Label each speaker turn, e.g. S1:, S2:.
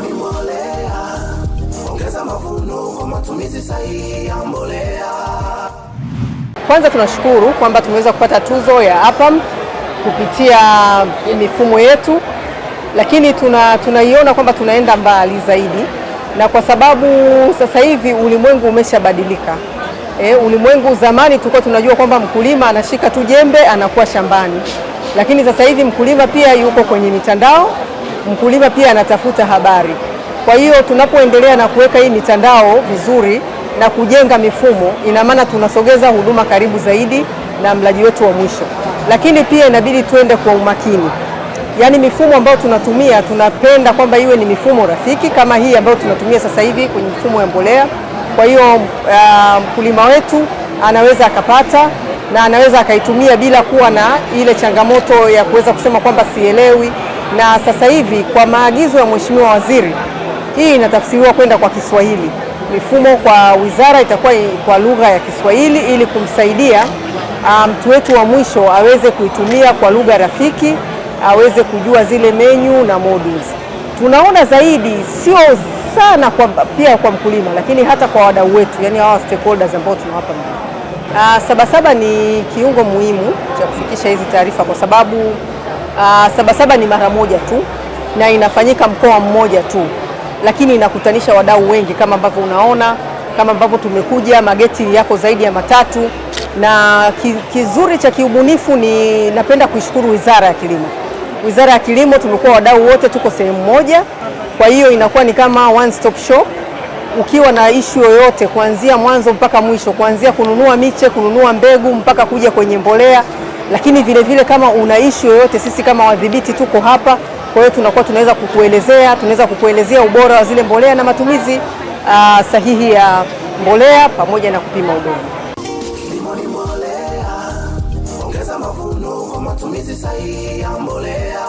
S1: Kilimo ni mbolea, ongeza mavuno kwa matumizi sahihi ya mbolea.
S2: Kwanza tunashukuru kwamba tumeweza kupata tuzo ya APAM kupitia mifumo yetu, lakini tunaiona kwamba tunaenda mbali zaidi, na kwa sababu sasa hivi ulimwengu umeshabadilika. Ulimwengu zamani tulikuwa tunajua kwamba mkulima anashika tu jembe anakuwa shambani, lakini sasa hivi mkulima pia yuko kwenye mitandao, mkulima pia anatafuta habari. Kwa hiyo tunapoendelea na kuweka hii mitandao vizuri na kujenga mifumo, ina maana tunasogeza huduma karibu zaidi na mlaji wetu wa mwisho. Lakini pia inabidi tuende kwa umakini. Yaani mifumo ambayo tunatumia, tunapenda kwamba iwe ni mifumo rafiki kama hii ambayo tunatumia sasa hivi kwenye mfumo ya mbolea. Kwa hiyo mkulima wetu anaweza akapata na anaweza akaitumia bila kuwa na ile changamoto ya kuweza kusema kwamba sielewi. Na sasa hivi kwa maagizo ya Mheshimiwa Waziri, hii inatafsiriwa kwenda kwa Kiswahili. Mifumo kwa wizara itakuwa kwa lugha ya Kiswahili ili kumsaidia mtu wetu wa mwisho aweze kuitumia kwa lugha rafiki, aweze kujua zile menu na modules. Tunaona zaidi sio sana pia kwa mkulima, lakini hata kwa wadau wetu, yani hawa stakeholders ambao tunawapa mbele. Sabasaba ni kiungo muhimu cha kufikisha hizi taarifa, kwa sababu Sabasaba ni mara moja tu na inafanyika mkoa mmoja tu, lakini inakutanisha wadau wengi kama ambavyo unaona, kama ambavyo tumekuja, mageti yako zaidi ya 3. Na kizuri cha kiubunifu ni napenda kuishukuru Wizara ya Kilimo. Wizara ya Kilimo tumekuwa wadau wote tuko sehemu moja, kwa hiyo inakuwa ni kama one stop shop. Ukiwa na issue yoyote kuanzia mwanzo mpaka mwisho, kuanzia kununua miche, kununua mbegu mpaka kuja kwenye mbolea, lakini vile vile kama una issue yoyote, sisi kama wadhibiti tuko hapa. Kwa hiyo tunaweza kukuelezea ubora wa zile mbolea na matumizi sahihi ya mbolea pamoja na kupima udongo.
S1: Kilimo ni mbolea, ongeza mavuno kwa matumizi sahihi ya mbolea.